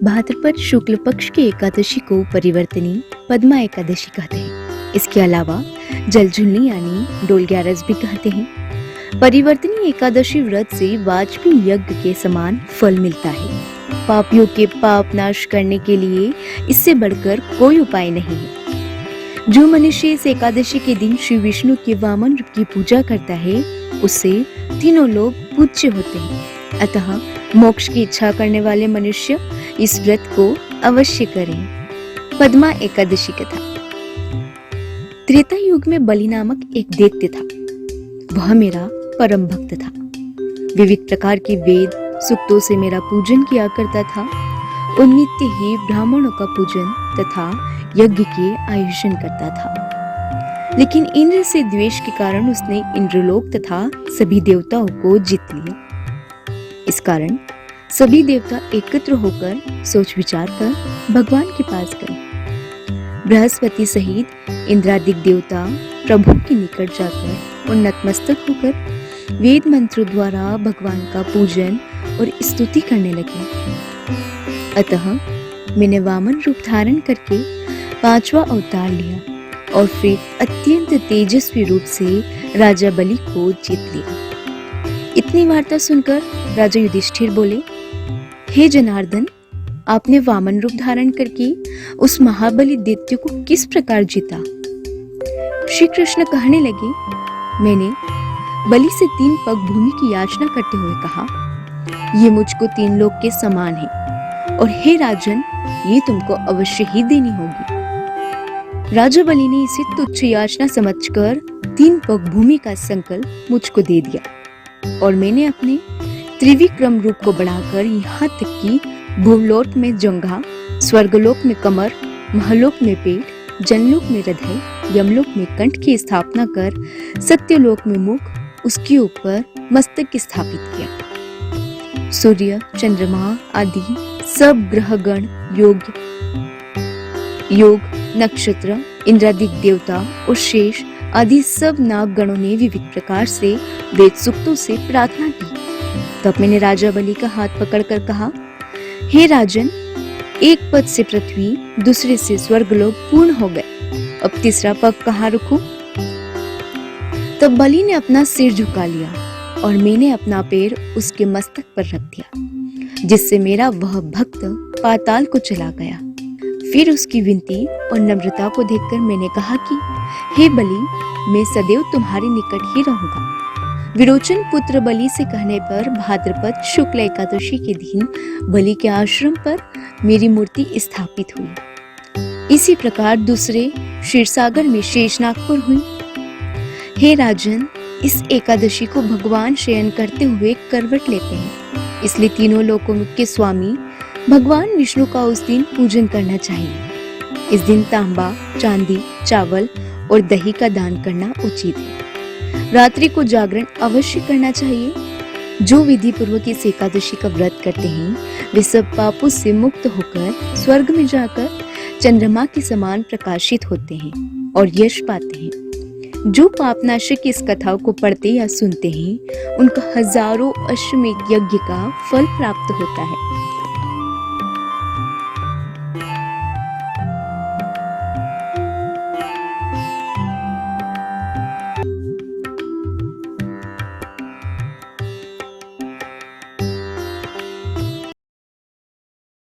भाद्रपद शुक्ल पक्ष की एकादशी को परिवर्तनी पद्मा एकादशी कहते हैं। इसके अलावा जलझुलनी यानी डोल ग्यारस भी कहते हैं। परिवर्तनी एकादशी व्रत से वाजपेयी यज्ञ के समान फल मिलता है। पापियों के पाप नाश करने के लिए इससे बढ़कर कोई उपाय नहीं है। जो मनुष्य इस एकादशी के दिन श्री विष्णु के वामन रूप की पूजा करता है उससे तीनों लोग पूज्य होते हैं। अतः मोक्ष की इच्छा करने वाले मनुष्य इस व्रत को अवश्य करें। पद्मा एकादशी कथा। त्रेता युग में बलि नामक एक दैत्य था। वह मेरा परम भक्त था। विविध प्रकार के वेद सूक्तों से मेरा पूजन किया करता था और नित्य ही ब्राह्मणों का पूजन तथा यज्ञ के आयोजन करता था। लेकिन इंद्र से द्वेष के कारण उसने इंद्रलोक तथा सभी देवताओं को जीत लिया। इस कारण सभी देवता एकत्र होकर सोच विचार कर भगवान के पास गए। बृहस्पति सहित इंद्रादिक देवता प्रभु के निकट जाकर और नतमस्तक होकर वेद मंत्रों द्वारा भगवान का पूजन और स्तुति करने लगे। अतः मैंने वामन रूप धारण करके 5वां अवतार लिया और फिर अत्यंत तेजस्वी रूप से राजा बलि को जीत लिया। इतनी वार्ता सुनकर राजा युधिष्ठिर बोले, हे जनार्दन, आपने वामन रूप धारण करके उस महाबली दैत्य को किस प्रकार जीता? श्री कृष्ण कहने लगे, मैंने बलि से 3 पग भूमि की याचना करते हुए कहा, ये मुझको 3 लोक के समान है और हे राजन, ये तुमको अवश्य ही देनी होगी। राजा बलि ने इसे तुच्छ याचना समझकर 3 पग भूमि का संकल्प मुझको दे दिया और मैंने अपने त्रिविक्रम रूप को बढ़ाकर यहाँ तक कि भूलोक में जंघा, स्वर्गलोक में कमर, महलोक में पेट, जनलोक में हृदय, यमलोक में कंठ की स्थापना कर सत्यलोक में मुख, उसके ऊपर मस्तक स्थापित किया। सूर्य, चंद्रमा आदि सब ग्रहगण, योग, नक्षत्र, इंद्रादिक देवता और शेष आदि सब नाग गणों ने विविध प्रकार से वेद सूक्तों से प्रार्थना की। तब मैंने राजा बलि का हाथ पकड़कर कहा, हे राजन, एक पद से पृथ्वी, दूसरे से स्वर्गलोक पूर्ण हो गए। अब तीसरा पग कहाँ रखूं? तब बलि ने अपना सिर झुका लिया और मैंने अपना पैर उसके मस्तक पर रख दिया, जिससे मेरा वह भक्त पाताल को चला गया। फिर उसकी विनती और नम्रता को देखकर मैंने कहा कि हे बलि, मैं सदैव तुम्हारे निकट ही रहूंगा। विरोचन पुत्र बलि से कहने पर भाद्रपद शुक्ल एकादशी के दिन बलि के आश्रम पर मेरी मूर्ति स्थापित हुई। इसी प्रकार दूसरे क्षीरसागर में शेषनाग पर हुई। हे राजन, इस एकादशी को भगवान शयन करते हुए करवट लेते हैं, इसलिए तीनों लोकों के स्वामी भगवान विष्णु का उस दिन पूजन करना चाहिए। इस दिन तांबा, चांदी, चावल और दही का दान करना उचित है। रात्रि को जागरण अवश्य करना चाहिए। जो विधि पूर्वक इस एकादशी का व्रत करते हैं वे सब पापों से मुक्त होकर स्वर्ग में जाकर चंद्रमा के समान प्रकाशित होते हैं और यश पाते हैं। जो पापनाशक इस कथा को पढ़ते या सुनते हैं उनको हजारों अश्वमेध यज्ञ का फल प्राप्त होता है।